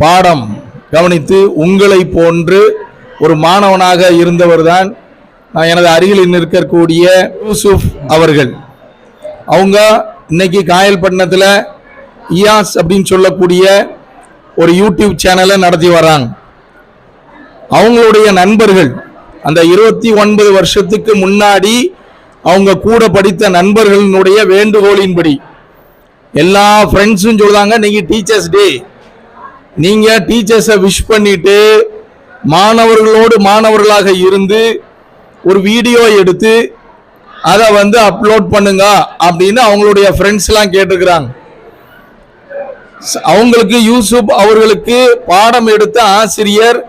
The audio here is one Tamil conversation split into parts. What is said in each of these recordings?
பாடம் கவனித்து உங்களை போன்று ஒரு மாணவனாக இருந்தவர்தான் எனது அருகில் நிற்கக்கூடிய யூசுப் அவர்கள். அவங்க இன்னைக்கு காயல்பட்டினத்தில் இயாஸ் அப்படின்னு சொல்லக்கூடிய ஒரு யூடியூப் சேனலை நடத்தி வர்றாங்க. அவங்களுடைய நண்பர்கள் அந்த 29 வருஷத்துக்கு முன்னாடி அவங்க கூட படித்த நண்பர்களினுடைய வேண்டுகோளின்படி எல்லா ஃப்ரெண்ட்ஸும் சொல்றாங்க, இன்னைக்கு டீச்சர்ஸ் டே, நீங்க டீச்சர்ஸை விஷ் பண்ணிட்டு மாணவர்களோடு மாணவர்களாக இருந்து ஒரு வீடியோ எடுத்து அதை அப்லோட் பண்ணுங்க அப்படின்னு அவங்களுடைய ஃப்ரெண்ட்ஸ் எல்லாம் கேட்டிருக்கிறாங்க. அவங்களுக்கு யூசுப் அவர்களுக்கு பாடம் எடுத்த ஆசிரியர்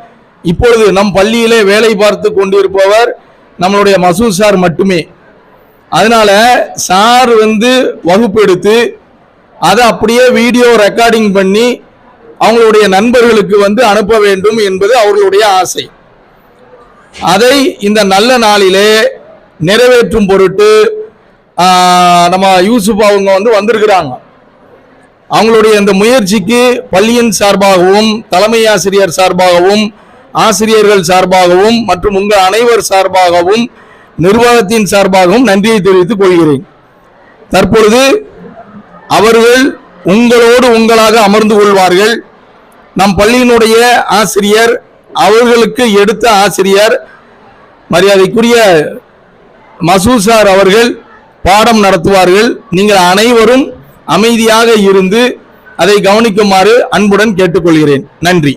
இப்பொழுது நம் பள்ளியிலே வேலை பார்த்து கொண்டிருப்பவர் நம்மளுடைய மசூத் சார் மட்டுமே. அதனால சார் வகுப்பு எடுத்து அதை அப்படியே வீடியோ ரெக்கார்டிங் பண்ணி அவங்களுடைய நண்பர்களுக்கு அனுப்ப வேண்டும் என்பது அவர்களுடைய ஆசை. அதை இந்த நல்ல நாளிலே நிறைவேற்றும் பொருட்டு நம்ம யூசுப் அவங்க வந்திருக்கிறாங்க. அவங்களுடைய இந்த முயற்சிக்கு பள்ளியின் சார்பாகவும் தலைமை ஆசிரியர் சார்பாகவும் ஆசிரியர்கள் சார்பாகவும் மற்றும் உங்கள் அனைவர் சார்பாகவும் நிர்வாகத்தின் சார்பாகவும் நன்றியை தெரிவித்துக் கொள்கிறேன். தற்பொழுது அவர்கள் உங்களோடு உங்களாக அமர்ந்து கொள்வார்கள். நம் பள்ளியினுடைய ஆசிரியர் அவர்களுக்கு எடுத்த ஆசிரியர் மரியாதைக்குரிய மசூத் சார் அவர்கள் பாடம் நடத்துவார்கள். நீங்கள் அனைவரும் அமைதியாக இருந்து அதை கவனிக்குமாறு அன்புடன் கேட்டுக்கொள்கிறேன். நன்றி.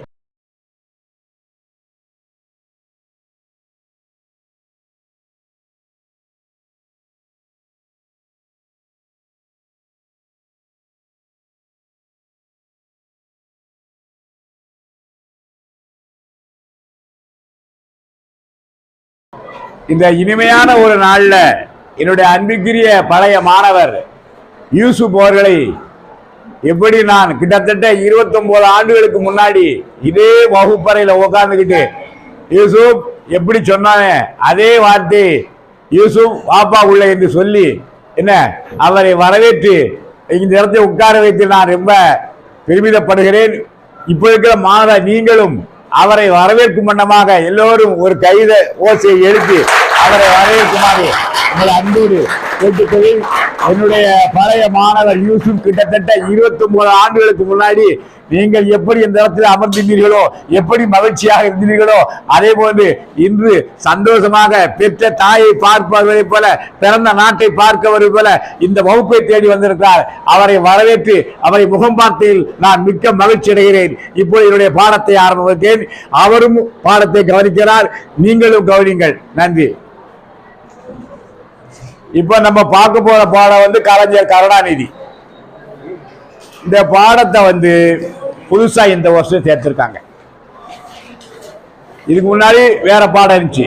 இந்த இனிமையான ஒரு நாள்ல என்னுடைய அன்பிற்குரிய பழைய மாணவர் யூசுப் அவர்களை எப்படி நான் கிட்டத்தட்ட 29 ஆண்டுகளுக்கு முன்னாடி இதே வகுப்பறையில உட்கார்ந்துக்கிட்டு யூசுப் எப்படி சொன்னானே அதே வார்த்தை யூசுப் வாப்பா உள்ள என்று சொல்லி என்ன அவரை வரவேற்று இந்த இடத்தை உட்கார வைத்து நான் ரொம்ப பெருமிதப்படுகிறேன். இப்ப இருக்கிற மாணவர் நீங்களும் அவரை வரவேற்கும் வண்ணமாக எல்லோரும் ஒரு கைத ஓசையை எழுப்பி அவரை வரவேற்குமாறு உங்களை அன்போடு கேட்டுக்கொள்ள. என்னுடைய பழைய மாணவர் யூசுப் கிட்டத்தட்ட 29 ஆண்டுகளுக்கு முன்னாடி நீங்கள் எப்படி இந்த இடத்தில் அமர்ந்திருந்தீர்களோ, எப்படி மகிழ்ச்சியாக இருந்தீர்களோ, அதே போன்று இன்று சந்தோஷமாக பெற்ற தாயை பார்ப்பதை போல பிறந்த நாட்டை பார்க்கவதை போல இந்த வகுப்பை தேடி வந்திருக்கிறார். அவரை வரவேற்று அவரை முகம் பார்த்ததில் நான் மிக்க மகிழ்ச்சி அடைகிறேன். இப்போது என்னுடைய பாடத்தை ஆரம்பித்தேன். அவரும் பாடத்தை கவனிக்கிறார், நீங்களும் கவனிங்கள். நன்றி. இப்ப நம்ம பார்க்க போற பாடம் கலைஞர் கருணாநிதி. இந்த பாடத்தை புதுசா இந்த வருஷம் சேர்த்திருக்காங்க. இதுக்கு முன்னாடி வேற பாடம் இருந்துச்சு.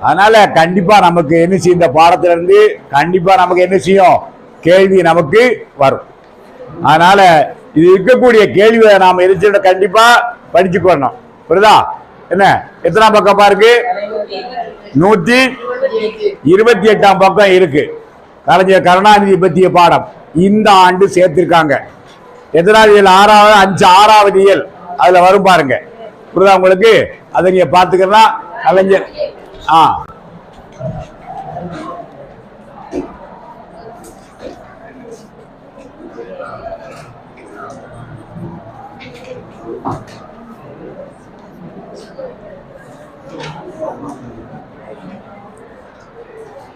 அதனால கண்டிப்பா நமக்கு என்ன செய்யும், இந்த பாடத்துல இருந்து கண்டிப்பா நமக்கு என்ன செய்யும், கேள்வி நமக்கு வரும். அதனால இது இருக்கக்கூடிய கேள்வியை நாம எரிச்சிட கண்டிப்பா படிச்சுக்கணும். புரியுதா? என்ன எத்தனாம் பக்கம் பாருக்கு? 128ஆம் பக்கம் இருக்கு. கலைஞர் கருணாநிதி பற்றிய பாடம் இந்த ஆண்டு சேர்த்திருக்காங்க. எத்தனாவது இயல்? 6வது இயல் அதுல வரும் பாருங்க. புரியுதா உங்களுக்கு? அதை நீங்க பாத்துக்கலாம். கலைஞர்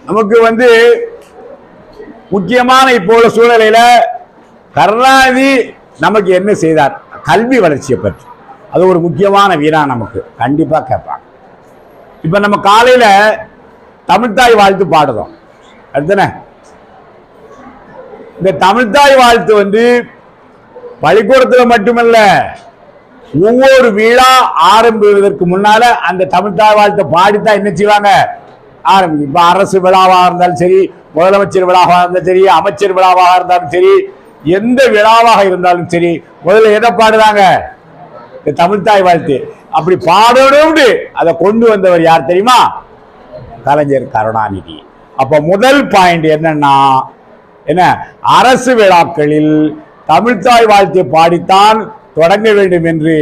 நமக்கு முக்கியமான இப்போ உள்ள சூழ்நிலையில கருணாநிதி நமக்கு என்ன செய்தார், கல்வி வளர்ச்சியை பற்றி அது ஒரு முக்கியமான வீரா நமக்கு கண்டிப்பா கேட்பாங்க. இப்ப நம்ம காலையில தமிழ்தாய் வாழ்த்து பாடுறோம். அடுத்தன இந்த தமிழ்தாய் வாழ்த்து பள்ளிக்கூடத்துல மட்டுமல்ல, ஒவ்வொரு விழா ஆரம்பிப்பதற்கு முன்னால அந்த தமிழ்தாய் வாழ்த்தை பாடித்தான் என்ன செய்வாங்க ஆரம்பி. இப்ப அரசு விழாவாக இருந்தாலும் சரி, முதலமைச்சர் விழாவாக இருந்தாலும் சரி, அமைச்சர் விழாவாக இருந்தாலும் சரி, எந்த விழாவாக இருந்தாலும் சரி, முதல்ல எதை பாடுறாங்க? தமிழ்தாய் வாழ்த்து. அப்படி பாடணும்னு அதை கொண்டு வந்தவர் யார் தெரியுமா? கலைஞர் கருணாநிதி. அப்ப முதல் பாயிண்ட் என்னன்னா, என்ன அரசு விழாக்களில் தமிழ்த்தாய் வாழ்த்தை பாடித்தான் தொடங்க வேண்டும் என்று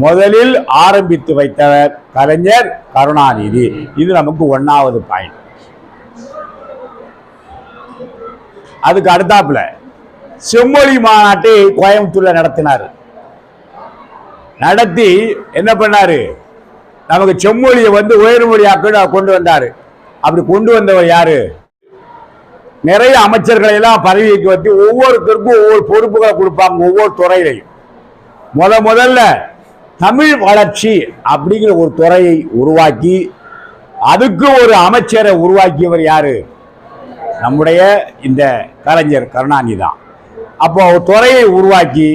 முதலில் ஆரம்பித்து வைத்தவர் கலைஞர் கருணாநிதி. இது நமக்கு 1வது பாயிண்ட். அதுக்கு அடுத்தாப்புல செம்மொழி மாநாட்டை கோயம்புத்தூர்ல நடத்தினார். நடத்தி என்ன பண்ணாரு, நமக்கு செம்மொழியை உயர்மொழியாக்க கொண்டு வந்தாரு. அப்படி கொண்டு வந்தவர் யாரு? நிறைய அமைச்சர்களை எல்லாம் பதவிக்கு வச்சு ஒவ்வொருத்தருக்கும் ஒவ்வொரு பொறுப்புகளை கொடுப்பாங்க. ஒவ்வொரு துறையிலையும் முதல்ல தமிழ் வளர்ச்சி அப்படிங்கிற ஒரு துறையை உருவாக்கி அதுக்கு ஒரு அமைச்சரை உருவாக்கியவர் யாரு? நம்முடைய இந்த கலைஞர் கருணாநிதி தான். அப்போ துறையை உருவாக்கி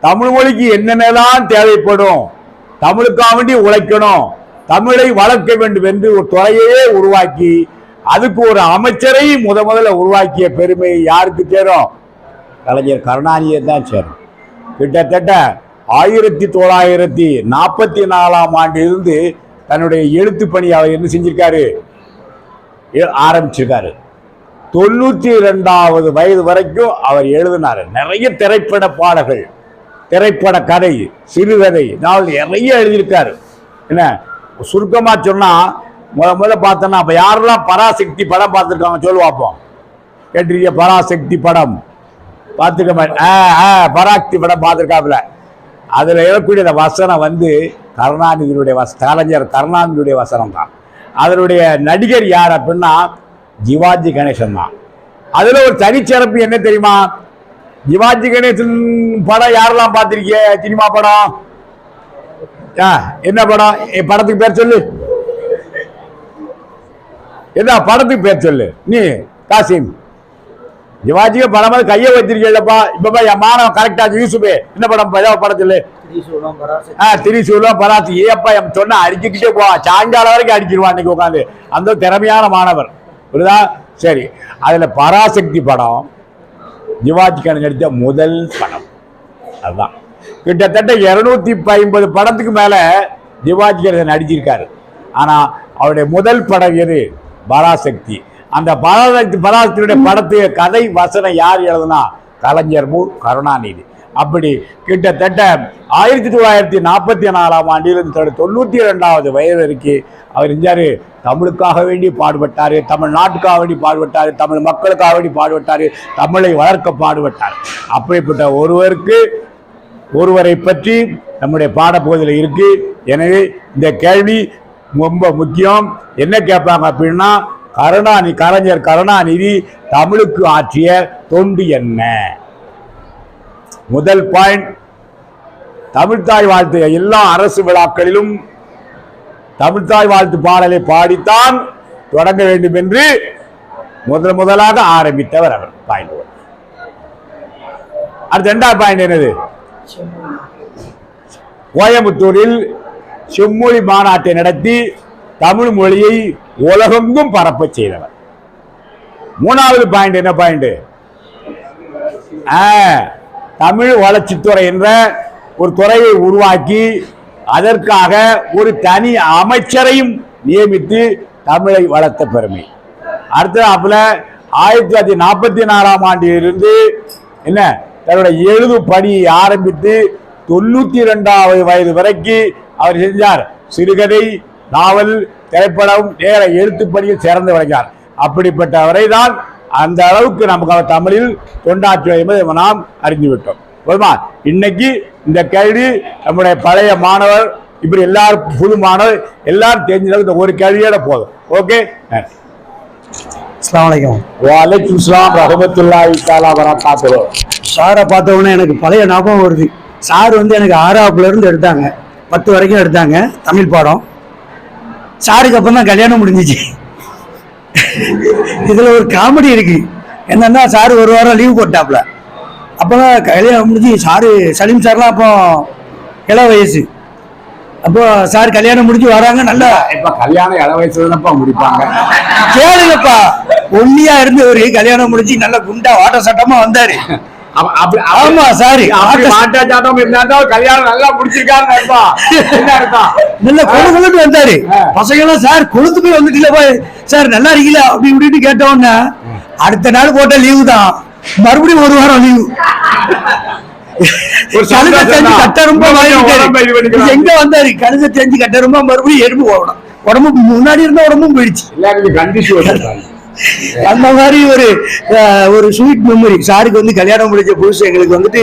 தமிழ் மொழிக்கு என்னென்னலாம் தேவைப்படும், தமிழுக்காக வேண்டி உழைக்கணும், தமிழை வளர்க்க வேண்டும் என்று ஒரு துறையே உருவாக்கி அதுக்கு ஒரு அமைச்சரை முதல்ல உருவாக்கிய பெருமை யாருக்கு சேரும்? கலைஞர் கருணாநிதியை தான் சேரும். கிட்டத்தட்ட 1944ஆம் ஆண்டிலிருந்து தன்னுடைய எழுத்து பணி அவர் என்ன செஞ்சிருக்காரு, ஆரம்பிச்சிருக்காரு. 92வது வயது வரைக்கும் அவர் எழுதினார். நிறைய திரைப்பட பாடல்கள், திரைப்பட கதை, சிறுகதை, நாவல் நிறைய எழுதியிருக்காரு. என்ன சுருக்கமா சொன்னா முதல்ல பார்த்தோன்னா அப்ப யாரெல்லாம் பராசக்தி படம் பார்த்துருக்காங்க சொல்லு பார்ப்போம். கேட்டிருக்க பராசக்தி படம் பார்த்துக்க பராசக்தி படம் பார்த்துருக்காப்புல. அதுல எழக்கூடிய வசனம் கருணாநிதியுடைய கலைஞர் கருணாநிதியுடைய வசனம் தான். அதனுடைய நடிகர் யார் அப்படின்னா சிவாஜி கணேசன் தான். அதுல ஒரு தனிச்சிறப்பு என்ன தெரியுமா? சிவாஜி கணேசன் படம் யாரெல்லாம் பார்த்திருக்கீங்க? சினிமா படம் என்ன படம்? படத்துக்கு பேர் சொல்லு. என்ன படத்துக்கு பேர் சொல்லு நீ காசிம். சிவாஜிக்கு படம் கையை வச்சிருக்கீங்களப்பா. இப்ப என் மாணவன் கரெக்டா யூசுபே என்ன படம் படம் சொல்லு. திரிசூலம் பராசி. ஏப்பா என் சொன்ன அடிச்சுக்கிட்டே போவான், சாயங்காலம் வரைக்கும் அடிச்சிருவான் அன்னைக்கு உட்காந்து. அந்த திறமையான மாணவர் புரியுதா? சரி, அதுல பராசக்தி படம் சிவாஜி கணேசன் நடித்த முதல் படம். அதுதான் கிட்டத்தட்ட 250 படத்துக்கு மேல சிவாஜி கணேசன் நடிச்சிருக்காரு. ஆனா அவருடைய முதல் படம் எது? பராசக்தி. அந்த பராசக்தியுடைய படத்துக்கு கதை வசனம் யார் எழுதுனா? கலைஞர் கருணாநிதி. அப்படி கிட்டத்தட்ட 1944ஆம் ஆண்டிலிருந்து 92வது வயது வரைக்கும் அவர் செஞ்சாரு. தமிழுக்காக வேண்டி பாடுபட்டாரு, தமிழ்நாட்டுக்காக வேண்டி பாடுபட்டாரு, தமிழ் மக்களுக்காக வேண்டி பாடுபட்டாரு, தமிழை வளர்க்க பாடுபட்டார். அப்படிப்பட்ட ஒருவரை பற்றி நம்முடைய பாடப்பகுதியில் இருக்கு. எனவே இந்த கேள்வி ரொம்ப முக்கியம். என்ன கேட்பாங்க அப்படின்னா, கலைஞர் கருணாநிதி தமிழுக்கு ஆற்றிய தொண்டு என்ன? முதல் பாயிண்ட், தமிழ்த்தாய் வாழ்த்து எல்லா அரசு விழாக்களிலும் தமிழ்த்தாய் வாழ்த்து பாடலை பாடித்தான் தொடங்க வேண்டும் என்று முதலாக ஆரம்பித்தவர் அவர். பாயிண்ட். அடுத்த 2வது பாயிண்ட் என்னது? கோயம்புத்தூரில் செம்மொழி மாநாட்டை நடத்தி தமிழ் மொழியை உலகெங்கும் பரப்ப செய்தவர். 3வது பாயிண்ட் என்ன பாயிண்ட்? தமிழ் வளர்ச்சித்துறை என்ற ஒரு துறையை உருவாக்கி அதற்காக ஒரு தனி அமைச்சரையும் நியமித்து தமிழை வளர்த்த பெருமை. அடுத்த 1944ஆம் ஆண்டிலிருந்து என்ன தன்னுடைய எழுது பணியை ஆரம்பித்து 92வது வயது வரைக்கும் அவர் செஞ்சார். சிறுகதை, நாவல், திரைப்படம், நேர எழுத்து பணியில் சிறந்து விளங்கினார். அப்படிப்பட்டவரை தான் அந்த அளவுக்கு நமக்கு அவர் தமிழில் தொண்டாற்றுவது என்பதை நாம் அறிந்துவிட்டோம். போதுமா? இன்னைக்கு இந்த கேள்வி நம்முடைய பழைய மாணவர், இப்படி எல்லாரும் புது மாணவர் எல்லாரும் தெரிஞ்ச இந்த ஒரு கேள்வியோட போதும். ஓகே, அஸ்ஸலாமு அலைக்கும். வலைக்கும் ஸலாம் ரஹ்மத்துல்லாஹி தஆலா வபரகாத்துஹு. சாரை பார்த்த உடனே எனக்கு பழைய ஞாபகம் வருது. சார் எனக்கு 6ஆப்புல இருந்து எடுத்தாங்க, 10 வரைக்கும் எடுத்தாங்க தமிழ் பாடம். சாருக்கு அப்புறம் தான் கல்யாணம் முடிஞ்சிச்சு. இதுல ஒரு காமெடி இருக்கு. என்னன்னா, சார் ஒரு வாரம் லீவ் போட்டாப்ல. அப்பதான் கல்யாணம் முடிஞ்சு. சாரு சலீம் சார்லாம் அப்போ இள வயசு. அப்போ சார் கல்யாணம் முடிஞ்சு வராங்க. நல்லா இப்ப கல்யாணம் இள வயசுலப்பா முடிப்பாங்க. கேளுங்கப்பா, ஒல்லியா இருந்து ஒரு கல்யாணம் முடிஞ்சு நல்ல குண்டா வாட்ட சட்டமா வந்தாரு. ஆமா சார், கல்யாணம் நல்லா முடிச்சிருக்காரு. நல்ல கொழுந்து வந்தாரு. பசங்க எல்லாம் சார் கொழுந்து போய் வந்துட்டு சார் நல்லா இருக்கீங்களா அப்படி இப்படின்னு கேட்டோன்னா அடுத்த நாள் போட்ட லீவு தான். மறுபடியும் ஒரு வாரம் லீவு. கழுதை தெரிஞ்சு கட்ட ரொம்ப வாங்கிட்டாரு. எங்க வந்தாரு கழுதை தெரிஞ்சு கட்ட ரொம்ப மறுபடியும் எறும்பு போகணும். உடம்பு முன்னாடி இருந்த உடம்பும் போயிடுச்சு. அந்த மாதிரி ஒரு ஸ்வீட் மெமரி. சாருக்கு வந்து கல்யாணம் முடிஞ்ச புதுசு எங்களுக்கு வந்துட்டு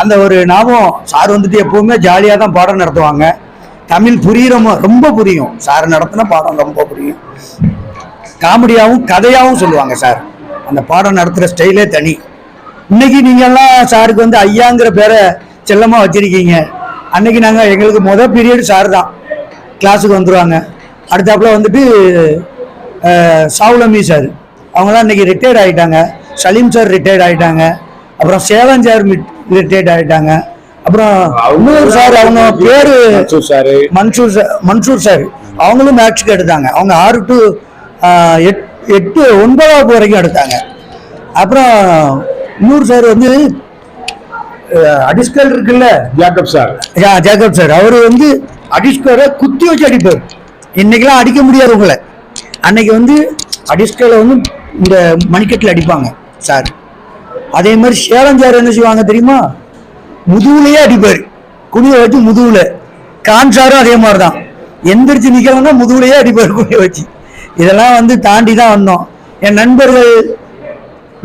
அந்த ஒரு ஞாபகம். சார் வந்துட்டு எப்பவுமே ஜாலியாக தான் பாடம் நடத்துவாங்க. தமிழ் புரியுறோமோ ரொம்ப புரியும். சார் நடத்தின பாடம் ரொம்ப புரியும். காமெடியாகவும் கதையாகவும் சொல்லுவாங்க சார். அந்த பாடம் நடத்துகிற ஸ்டைலே தனி. இன்னைக்கு நீங்கள்லாம் சாருக்கு வந்து ஐயாங்கிற பேரை செல்லமாக வச்சிருக்கீங்க. அன்னைக்கு நாங்கள் எங்களுக்கு மொதல் பீரியட் சார் தான் கிளாஸுக்கு வந்துடுவாங்க. அடுத்தாப்புல வந்துட்டு சாவுலமி சார் அவங்களாம் இன்னைக்கு ரிட்டையர்ட் ஆகிட்டாங்க. சலீம் சார் ரிட்டையர்ட் ஆகிட்டாங்க. அப்புறம் சேவன் சார் ரிட்டையர்ட் ஆகிட்டாங்க. அப்புறம் இன்னொரு சார் அவங்க பேரு மன்சூர் சார் அவங்களும் மேட்ச்க்கு எடுத்தாங்க. அவங்க 6 to 8 9 வரைக்கும் எடுத்தாங்க. அப்புறம் இன்னொரு சார் வந்து அடிஸ்கல் இருக்குல்ல ஜேக்கப் சார் அவரு வந்து அடிஸ்கரை குத்தி வச்சு அடிப்பார். இன்னைக்கெல்லாம் அடிக்க முடியாது உங்களை. அன்னைக்கு வந்து அடிஸ்கலை வந்து இந்த மணிக்கட்டில் அடிப்பாங்க சார். அதே மாதிரி சேலம் சார் என்ன செய்வாங்க தெரியுமா, முதுகுலையே அடிப்பார். குனிய வச்சு முதுகுல. கான் சாரும் அதே மாதிரி தான் எந்திரிச்சு நிக்கலன்னா முதுகுலையே அடிப்பார் குனிய வச்சு. இதெல்லாம் வந்து தாண்டி தான் வந்தோம். என் நண்பர்கள்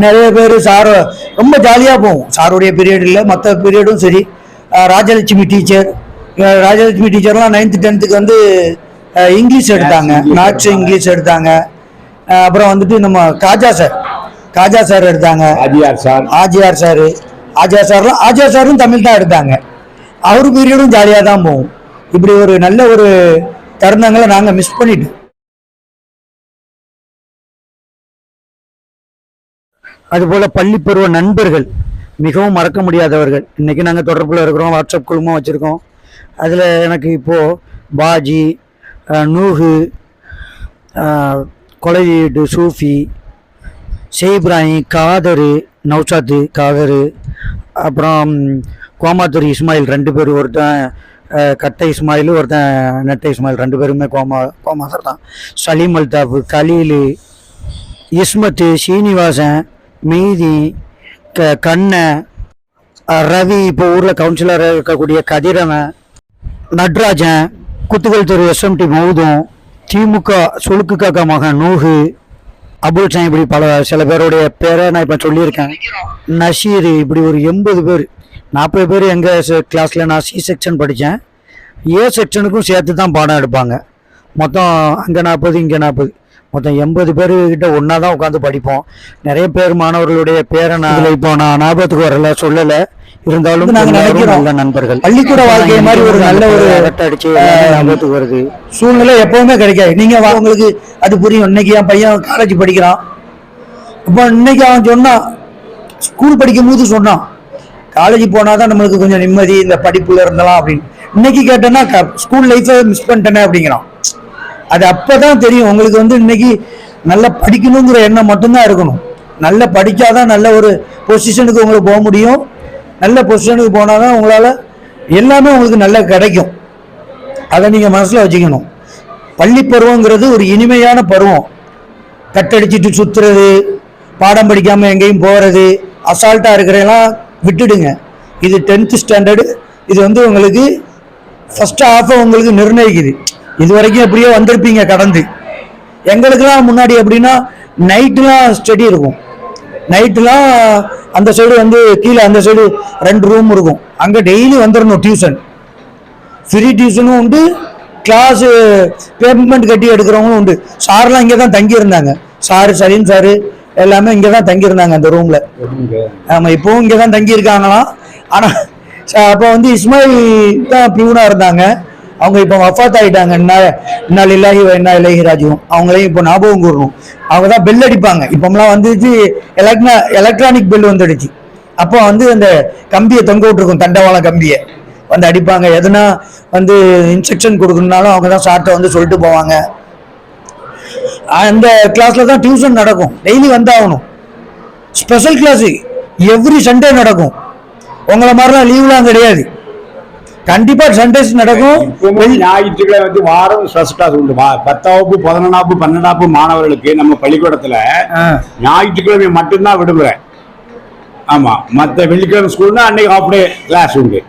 நிறைய பேர் சார் ரொம்ப ஜாலியாக போவோம். சாருடைய பீரியட் இல்லை மற்ற பீரியடும் சரி. ராஜலட்சுமி டீச்சர்லாம் 9th 10th வந்து இங்கிலீஷ் எடுத்தாங்க. மேத்ஸ் இங்கிலீஷ் எடுத்தாங்க. அப்புறம் வந்துட்டு நம்ம காஜா சார் எடுத்தாங்க. ஆஜியார் சாரும் தமிழ் தான் எடுத்தாங்க. அவரு பீரியடும் ஜாலியாக தான் போவோம். இப்படி ஒரு நல்ல ஒரு தருணங்களை நாங்கள் மிஸ் பண்ணிட்டோம். அதுபோல் பள்ளி பருவ நண்பர்கள் மிகவும் மறக்க முடியாதவர்கள். இன்றைக்கி நாங்கள் தொடர்பில் இருக்கிறோம். வாட்ஸ்அப் குழுமம் வச்சுருக்கோம். அதில் எனக்கு இப்போது பாஜி, நூஹு, கொலையீடு, சூஃபி, ஷெய்ப்ராஹிம், காதரு, நௌசாத்து காதரு, அப்புறம் கோமாத்துரி இஸ்மாயில் 2 பேர். ஒருத்தன் கட்டை இஸ்மாயில், ஒருத்தன் நெட்டை இஸ்மாயில். 2 பேருமே கோமாசர் தான். சலீம் அல்தாஃப், கலீலு, இஸ்மத்து, சீனிவாசன், மீதி, கண்ணை, ரவி, இப்போ ஊரில் கவுன்சிலராக இருக்கக்கூடிய கதிரவன், நட்ராஜன், குத்துகள் தெரு SMT மௌதும், திமுக சுழுக்கு காக்கா மகன் நூஹு, அபுல் சான், இப்படி சில பேருடைய பேரை நான் இப்போ சொல்லியிருக்கேன். நஷீர், இப்படி ஒரு 80 பேர் 40 பேர் எங்கள் கிளாஸில். நான் C செக்ஷன் படித்தேன். A செக்ஷனுக்கும் சேர்த்து தான் பாடம் எடுப்பாங்க. மொத்தம் அங்கே 40 இங்கே 40, மொத்தம் 80 பேர்கிட்ட ஒன்றா தான் உட்காந்து படிப்போம். நிறைய பேர் மாணவர்களுடைய பேரை நான் இப்போ நான் ஞாபகத்துக்கு வரல, சொல்லலை. இருந்தாலும் நாங்கள் நினைக்கிறோம் நல்ல நண்பர்கள். பள்ளிக்கூட வாழ்க்கை மாதிரி ஒரு நல்ல ஒரு அடிச்சு ஞாபகத்துக்கு வருது. சூழ்நிலை எப்பவுமே கிடைக்காது. நீங்கள் உங்களுக்கு அது புரியும். இன்னைக்கு என் பையன் காலேஜ் படிக்கிறான். இப்போ இன்னைக்கு அவன் சொன்னான், ஸ்கூல் படிக்கும் போது சொன்னான், காலேஜ் போனால் தான் நம்மளுக்கு கொஞ்சம் நிம்மதி, இந்த படிப்புல இருந்தலாம் அப்படின்னு. இன்னைக்கு கேட்டேன்னா ஸ்கூல் லைஃப்பை மிஸ் பண்ணிட்டேனே அப்படிங்கிறான். அது அப்போதான் தெரியும் உங்களுக்கு வந்து இன்னைக்கு நல்லா படிக்கணுங்கிற எண்ணம் மட்டும்தான் இருக்கணும். நல்லா படித்தாதான் நல்ல ஒரு பொசிஷனுக்கு உங்களுக்கு போக முடியும். நல்ல பொசிஷனுக்கு போனால் தான் உங்களால் எல்லாமே உங்களுக்கு நல்லா கிடைக்கும். அதை நீங்கள் மனசில் வச்சுக்கணும். பள்ளி பருவங்கிறது ஒரு இனிமையான பருவம். கட்டடிச்சிட்டு சுற்றுறது, பாடம் படிக்காமல் எங்கேயும் போகிறது, அசால்ட்டாக இருக்கிறதெல்லாம் விட்டுடுங்க. இது 10th ஸ்டாண்டர்டு. இது வந்து உங்களுக்கு ஃபஸ்ட்டு ஹாஃபை உங்களுக்கு நிர்ணயிக்குது. இது வரைக்கும் எப்படியோ வந்திருப்பீங்க கடந்து. எங்களுக்கெல்லாம் முன்னாடி எப்படின்னா நைட்டுலாம் ஸ்டடி இருக்கும். நைட்டுலாம் அந்த சைடு வந்து கீழே அந்த சைடு 2 ரூம் இருக்கும். அங்கே டெய்லி வந்துடணும். டியூஷன், ஃப்ரீ டியூஷனும் உண்டு, கிளாஸு பேமெண்ட் கட்டி எடுக்கிறவங்களும் உண்டு. சார்லாம் இங்கே தான் தங்கியிருந்தாங்க. சலீம் சாரு எல்லாமே இங்கே தான் தங்கியிருந்தாங்க அந்த ரூமில். ஆமாம், இப்போவும் இங்கே தான் தங்கியிருக்காங்களாம். ஆனால் அப்போ வந்து இஸ்மாயில் தான் பியூனாக இருந்தாங்க. அவங்க இப்போ வஃபாத் ஆகிட்டாங்க. என்ன இல்லாஹி ராஜுவும் அவங்களையும் இப்போ ஞாபகம் கூறணும். அவங்க தான் பெல் அடிப்பாங்க. இப்போம்லாம் வந்துச்சு எலக்ட்ரானிக் பெல் வந்துடுச்சு. அப்போ வந்து அந்த கம்பியை தொங்க விட்டுருக்கும், தண்டவாள கம்பியை வந்து அடிப்பாங்க. எதுனா வந்து இன்ஸ்ட்ரக்ஷன் கொடுக்கணுனாலும் அவங்க தான் சார்ட்டை வந்து சொல்லிட்டு போவாங்க. அந்த கிளாஸில் தான் டியூஷன் நடக்கும். டெய்லி வந்தாகணும். ஸ்பெஷல் கிளாஸு எவ்ரி சண்டே நடக்கும். உங்களை மாதிரிலாம் லீவ்லாம் கிடையாது. கண்டிப்பா சண்டேஸ் நடக்கும். ஞாயிற்றுக்கிழமை வந்து வாரம் ஸ்பெஷல் கிளாஸ் உண்டு. 10ஆம் வகுப்பு 11ஆம் வகுப்பு 12ஆம் வகுப்பு மாணவர்களுக்கு நம்ம பள்ளிக்கூடத்துல ஞாயிற்றுக்கிழமை மட்டும்தான் விடுமுறை. ஆமா, மற்ற வெள்ளிக்கிழமை ஸ்கூல்னா அன்னைக்கு ஹாஃப் டே கிளாஸ் உண்டு.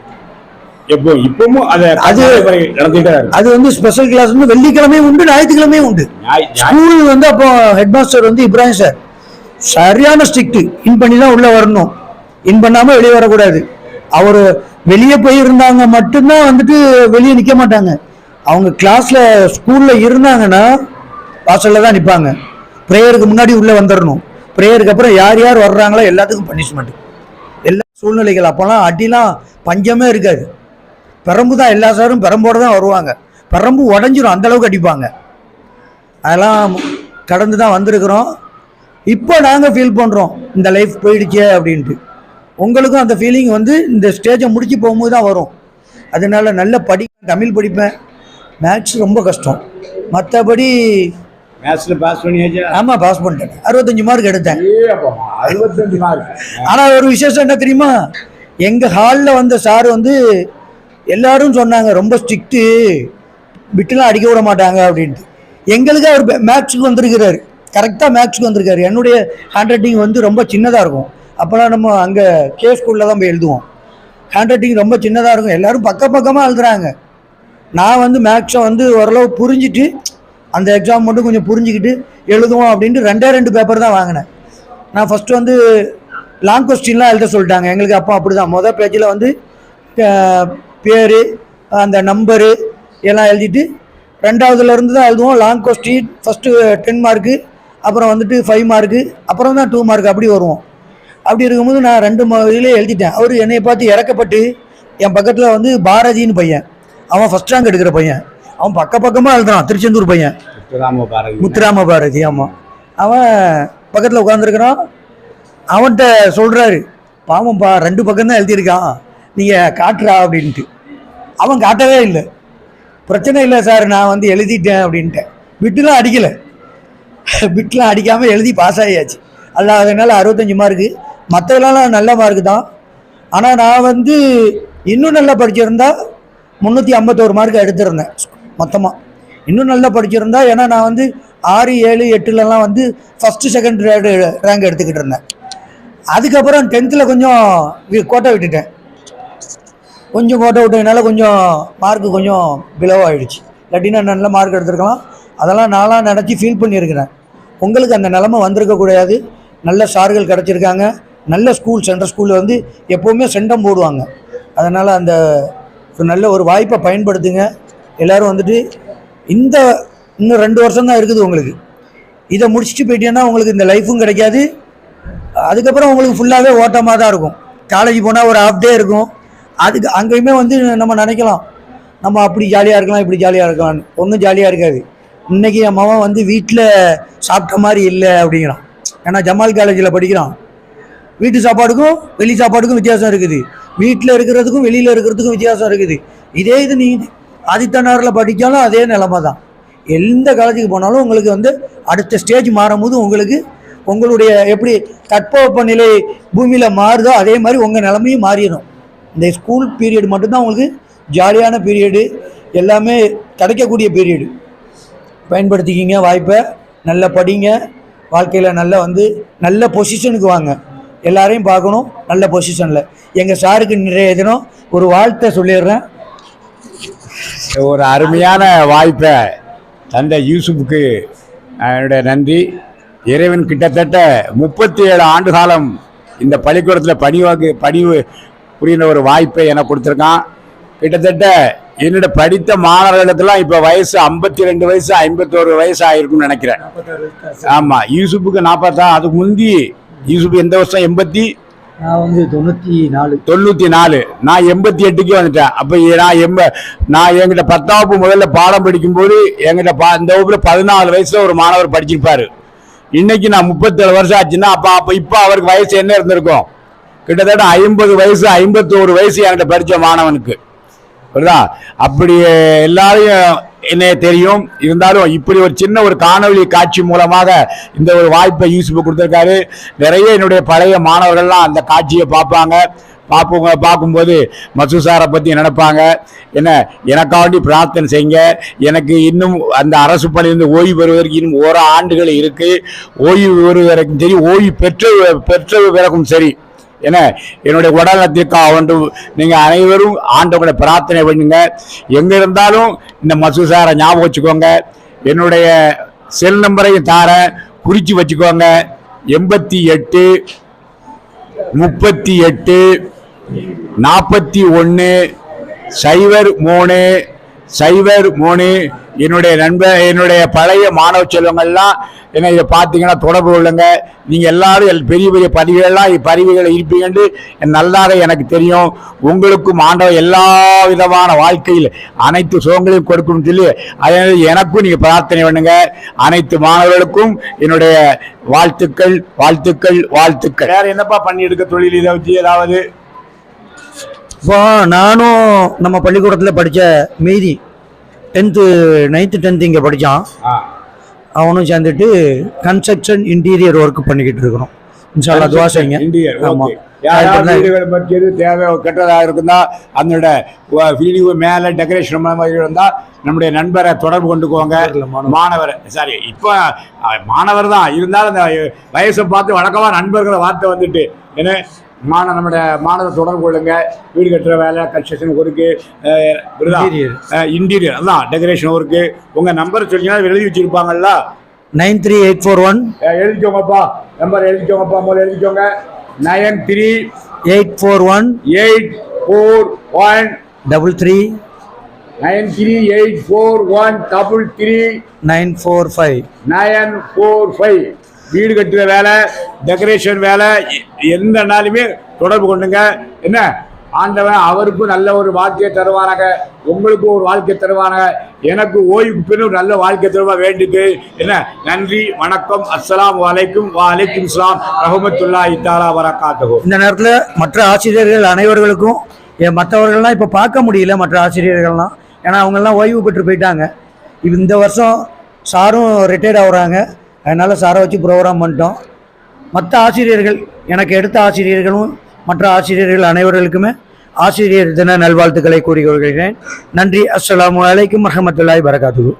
இப்பவும் அது நடந்துட்டே அது வந்து ஸ்பெஷல் கிளாஸ் வந்து வெள்ளிக்கிழமையும் உண்டு, ஞாயிற்றுக்கிழமையும் உண்டு. ஸ்கூல் வந்து அப்போ ஹெட் மாஸ்டர் வந்து இப்ராஹிம் சார் சரியான ஸ்ட்ரிக்ட். இன் பண்ணி தான் உள்ள வரணும், இன் பண்ணாம வெளியே வரக்கூடாது. அவர் வெளியே போய் இருந்தாங்க மட்டும்தான் வந்துட்டு வெளியே நிற்க மாட்டாங்க. அவங்க கிளாஸ்ல ஸ்கூல்ல இருந்தாங்கன்னா வாசல்ல தான் நிற்பாங்க. ப்ரேயருக்கு முன்னாடி உள்ள வந்துடணும். ப்ரேயருக்கு அப்புறம் யார் யார் வர்றாங்களோ எல்லாத்துக்கும் பனிஷ்மெண்ட். எல்லா சூழ்நிலைகள் அப்போல்லாம் அடிலாம் பஞ்சமே இருக்காது. பெரம்பு தான், எல்லா சாரும் பெரம்போடு தான் வருவாங்க. பெரம்பு உடஞ்சிரும், அந்தளவுக்கு அடிப்பாங்க. அதெல்லாம் கடந்து தான் வந்திருக்கிறோம். இப்போ நாங்கள் ஃபீல் பண்ணுறோம் இந்த லைஃப் போயிடுச்சே அப்படின்ட்டு. உங்களுக்கும் அந்த ஃபீலிங் வந்து இந்த ஸ்டேஜை முடிச்சு போகும்போது தான் வரும். அதனால நல்ல தமிழ் படிப்பேன். மேத்ஸ் ரொம்ப கஷ்டம். மற்றபடி மேத்ஸில் பாஸ் பண்ணியாச்சா? ஆமாம், பாஸ் பண்ணிட்டேன். 65 மார்க் எடுத்தேன். 65 மார்க். ஆனால் ஒரு விசேஷம் என்ன தெரியுமா, எங்கள் ஹாலில் வந்த சார் வந்து எல்லாரும் சொன்னாங்க ரொம்ப ஸ்ட்ரிக்ட்டு, பிட்டுலாம் அடிக்க விட மாட்டாங்க அப்படின்ட்டு. எங்களுக்கு அவர் மேக்ஸுக்கு வந்திருக்கிறாரு, கரெக்டாக மேக்ஸுக்கு வந்திருக்காரு. என்னுடைய ஹேண்ட் ரைட்டிங் வந்து ரொம்ப சின்னதாக இருக்கும். அப்போலாம் நம்ம அங்கே கே ஸ்கூலில் தான் போய் எழுதுவோம். ஹேண்ட் ரைட்டிங் ரொம்ப சின்னதாக இருக்கும். எல்லோரும் பக்கமாக எழுதுறாங்க. நான் வந்து மேக்ஸை வந்து ஓரளவு புரிஞ்சுட்டு அந்த எக்ஸாம் மட்டும் கொஞ்சம் புரிஞ்சுக்கிட்டு எழுதுவோம் அப்படின்ட்டு 2 பேப்பர் தான் வாங்கினேன். நான் ஃபஸ்ட்டு வந்து லாங் கொஸ்டின்லாம் எழுத சொல்லிட்டாங்க எங்களுக்கு. அப்போ அப்படி தான் மொதல் பேஜில் வந்து பேர், அந்த நம்பரு எல்லாம் எழுதிட்டு 2வதுலேருந்து தான் எழுதுவோம். லாங் கொஸ்டின் ஃபஸ்ட்டு 10 மார்க்கு, அப்புறம் வந்துட்டு 5 மார்க்கு, அப்புறம் தான் 2 மார்க் அப்படி வருவோம். அப்படி இருக்கும்போது நான் 2 இதிலே எழுதிட்டேன். அவர் என்னை பார்த்து இறக்கப்பட்டு, என் பக்கத்தில் வந்து பாரதின்னு பையன், அவன் ஃபஸ்ட் ரேங்க் எடுக்கிற பையன், அவன் பக்கமாக எழுதுறான். திருச்செந்தூர் பையன், முத்துராம பாரதி. ஆமாம், அவன் பக்கத்தில் உட்காந்துருக்கிறான். அவன்கிட்ட சொல்கிறாரு, பாவம்பா 2 பக்கம் தான் எழுதியிருக்கான், நீங்கள் காட்டுறா அப்படின்ட்டு. அவன் காட்டவே இல்லை. பிரச்சனை இல்லை சார், நான் வந்து எழுதிட்டேன் அப்படின்ட்டேன். பிட்டுலாம் அடிக்கலை, பிட்லாம் அடிக்காமல் எழுதி பாஸ் ஆகியாச்சு. அதனால 65 மார்க்கு. மற்றதெல்லாம் நல்ல மார்க்கு தான். ஆனால் நான் வந்து இன்னும் நல்லா படிச்சிருந்தா 351 மார்க் எடுத்திருந்தேன் மொத்தமாக. இன்னும் நல்லா படிச்சிருந்தா, ஏன்னா நான் வந்து 6, 7, 8லலாம் வந்து ஃபஸ்ட்டு செகண்ட் ரேங்க் எடுத்துக்கிட்டு இருந்தேன். அதுக்கப்புறம் 10th கொஞ்சம் கோட்டை விட்டுட்டேன். கொஞ்சம் கோட்டை விட்டதுனால கொஞ்சம் மார்க்கு கொஞ்சம் பிலோ ஆகிடுச்சு. இல்லாட்டினா நல்ல மார்க் எடுத்துருக்கலாம். அதெல்லாம் நான்லாம் நினச்சி ஃபீல் பண்ணியிருக்கிறேன். உங்களுக்கு அந்த நிலமை வந்திருக்கக்கூடாது. நல்ல சார்கள் கிடச்சிருக்காங்க. நல்ல ஸ்கூல், சென்ட்ரல் ஸ்கூலில் வந்து எப்போவுமே செண்டம் போடுவாங்க. அதனால் அந்த ஒரு நல்ல ஒரு வாய்ப்பை பயன்படுத்துங்க. எல்லோரும் வந்துட்டு இன்னும் 2 வருஷம் தான் இருக்குது உங்களுக்கு. இதை முடிச்சுட்டு போயிட்டீங்கன்னா உங்களுக்கு இந்த லைஃப்பும் கிடைக்காது. அதுக்கப்புறம் உங்களுக்கு ஃபுல்லாகவே ஓட்டமாக தான் இருக்கும். காலேஜ் போனால் ஒரு ஹாஃப் டே இருக்கும். அதுக்கு அங்கேயுமே வந்து நம்ம நினைக்கலாம், நம்ம அப்படி ஜாலியாக இருக்கலாம், இப்படி ஜாலியாக இருக்கலாம்னு. ஒன்றும் ஜாலியாக இருக்காது. இன்றைக்கி என் மகன் வந்து வீட்டில் சாப்பிட்ட மாதிரி இல்லை அப்படிங்கிறான். ஏன்னா ஜமால் காலேஜில் படிக்கிறான். வீட்டு சாப்பாடுக்கும் வெளி சாப்பாடுக்கும் வித்தியாசம் இருக்குது. வீட்டில் இருக்கிறதுக்கும் வெளியில் இருக்கிறதுக்கும் வித்தியாசம் இருக்குது. இதே இது நீ ஆதித்தனாரில் படித்தாலும் அதே நிலைமை தான். எந்த காலேஜுக்கு போனாலும் உங்களுக்கு வந்து அடுத்த ஸ்டேஜ் மாறும்போது உங்களுக்கு உங்களுடைய எப்படி தட்பவெப்பநிலை பூமியில் மாறுதோ அதே மாதிரி உங்கள் நிலைமையும் மாறிடும். இந்த ஸ்கூல் பீரியட் மட்டும்தான் உங்களுக்கு ஜாலியான பீரியடு, எல்லாமே கிடைக்கக்கூடிய பீரியடு. பயன்படுத்திக்கிங்க வாய்ப்பை. நல்லா படிங்க. வாழ்க்கையில் நல்லா வந்து நல்ல பொசிஷனுக்கு வாங்க. எல்லாரையும் பார்க்கணும் நல்ல பொசிஷனில். எங்கள் சாருக்கு நிறைய தினம் ஒரு வாழ்த்தை சொல்லிடுறேன். ஒரு அருமையான வாய்ப்பை தந்தை யூசுஃபுக்கு என்னுடைய நன்றி. இறைவன் கிட்டத்தட்ட 37 ஆண்டு காலம் இந்த பள்ளிக்கூடத்தில் பணிவு புரிகிற ஒரு வாய்ப்பை எனக்கு கொடுத்துருக்கான். கிட்டத்தட்ட என்னோட படித்த மாணவர்களுக்கெல்லாம் இப்போ வயசு 52 வயசு 51 வயசு ஆயிருக்குன்னு நினைக்கிறேன். ஆமாம், யூசுஃபுக்கு 40. அதுக்கு முந்தி யூசுஃப் எந்த வருஷம்? 80. நான் வந்து 94. நான் 88க்கு வந்துட்டேன். அப்போ நான் எங்கிட்ட 10ஆம் வகுப்பு முதல்ல பாடம் படிக்கும்போது எங்கிட்ட இந்த வகுப்புல 14 வயசுல ஒரு மாணவர் படிச்சிருப்பாரு. இன்னைக்கு நான் 37 வருஷம் ஆச்சுன்னா இப்போ அவருக்கு வயசு என்ன இருந்திருக்கும்? கிட்டத்தட்ட 50 வயசு 51 வயசு என்கிட்ட படித்த மாணவனுக்கு. புரியுதா? அப்படி எல்லாரையும் என்ன தெரியும். இருந்தாலும் இப்படி ஒரு சின்ன ஒரு காணொலி காட்சி மூலமாக இந்த ஒரு வாய்ப்பை யூசுஃப் கொடுத்துருக்காரு. நிறைய என்னுடைய பழைய மாணவர்கள்லாம் அந்த காட்சியை பார்க்கும்போது மசூத் சாரை பற்றி நினைப்பாங்க. எனக்காண்டி பிரார்த்தனை செய்யுங்க. எனக்கு இன்னும் அந்த அரசு பணியிலிருந்து ஓய்வு பெறுவதற்கு இன்னும் 1 ஆண்டுகள் இருக்குது. ஓய்வு பெறுவதற்கும் சரி, ஓய்வு பெற்ற பிறகும் சரி, ஏன்னா என்னுடைய உடல்நலத்திற்காக வேண்டும். நீங்கள் அனைவரும் ஆண்டவங்களை பிரார்த்தனை பண்ணுங்க. எங்கே இருந்தாலும் இந்த மசூத் சாரை ஞாபகம் வச்சுக்கோங்க. என்னுடைய செல் நம்பரையும் தார குறித்து வச்சுக்கோங்க. 88 38 41 03 என்னுடைய என்னுடைய பழைய மாணவ செல்வங்கள்லாம் என்ன இதை பார்த்தீங்கன்னா தொடர்பு கொள்ளுங்க. நீங்கள் எல்லாரும் பெரிய பெரிய பதிவுகள்லாம் பதிவுகளை இருப்பீங்கன்னு நல்லாக எனக்கு தெரியும். உங்களுக்கும் ஆண்டவர் எல்லா விதமான வாழ்க்கையில் அனைத்து சுகங்களையும் கொடுக்கணும்னு சொல்லி அதனால எனக்கும் நீங்கள் பிரார்த்தனை பண்ணுங்க. அனைத்து மாணவர்களுக்கும் என்னுடைய வாழ்த்துக்கள் வாழ்த்துக்கள் வாழ்த்துக்கள். வேற என்னப்பா பண்ணி எடுக்க தொழில் இதை வச்சு ஏதாவது? இப்போ நானும் நம்ம பள்ளிக்கூடத்தில் படித்த மீதி 9th 10th இங்கே படித்தான். அவனும் சேர்ந்துட்டு கன்ஸ்ட்ரக்ஷன் இன்டீரியர் ஒர்க் பண்ணிக்கிட்டு இருக்கிறோம். இன்ஷால்லா துவா செய்யுங்க. ஆமாம், வீடுகளை பற்றி எது தேவை கெட்டதாக இருக்குதா அதனோட வீடியோ மேலே டெக்கரேஷன் மாதிரி இருந்தால் நம்முடைய நண்பரை தொடர்பு கொண்டுக்குவாங்க. மாணவர் சாரி இப்போ மாணவர் தான் இருந்தாலும் அந்த வயசை பார்த்து வழக்கமாக நண்பர்களை வார்த்தை வந்துட்டு ஏன்னா நம்முடைய மாணவர் தொடர்பு கொள்ளுங்க. வீடு கட்டுற வேலை கன்ஸ்ட்ரக்ஷன் ஒர்க்கு இன்டீரியர் அதான் டெக்கரேஷன் ஒர்க்கு. உங்கள் நம்பர் சொன்னீங்கன்னா எழுதி வச்சுருப்பாங்கல்ல. 93841 எழுதிக்கோங்கப்பா. நம்பர் எழுதிக்கோங்கப்பா. முதல்ல எழுதிக்கோங்க. 93841 841 33 93841 33 945 வீடு கட்டுற வேலை டெக்கரேஷன் வேலை எந்த நாளுமே தொடர்பு கொண்டுங்க. என்ன ஆண்டவன் அவருக்கும் நல்ல ஒரு வாழ்க்கையை தருவானாக, உங்களுக்கும் ஒரு வாழ்க்கை தருவானாக, எனக்கு ஓய்வுக்கு பின்னும் நல்ல வாழ்க்கை தருவா வேண்டிக்கு. என்ன நன்றி வணக்கம். அஸ்ஸலாமு அலைக்கும் வலைக்கும் ஸலாம் ரஹ்மத்துல்லாஹி தஆலா வரகாத்துஹு. இந்த நேரத்தில் மற்ற ஆசிரியர்கள் அனைவர்களுக்கும் மற்றவர்கள்லாம் இப்போ பார்க்க முடியல. மற்ற ஆசிரியர்கள்லாம் ஏன்னா அவங்கெல்லாம் ஓய்வு பெற்று போயிட்டாங்க. இந்த வருஷம் சாரும் ரிட்டையர்ட் ஆகுறாங்க. அதனால் சாரை வச்சு ப்ரோக்ராம் பண்ணிட்டோம். மற்ற ஆசிரியர்கள் எனக்கு எடுத்த ஆசிரியர்களும் மற்ற ஆசிரியர்கள் அனைவர்களுக்குமே ஆசிரியர் தின நல்வாழ்த்துக்களை கூறிக்கொள்கிறேன். நன்றி. அஸ்ஸலாமு அலைக்கும் வரஹ்மத்துல்லாஹி வரகாத்துஹு.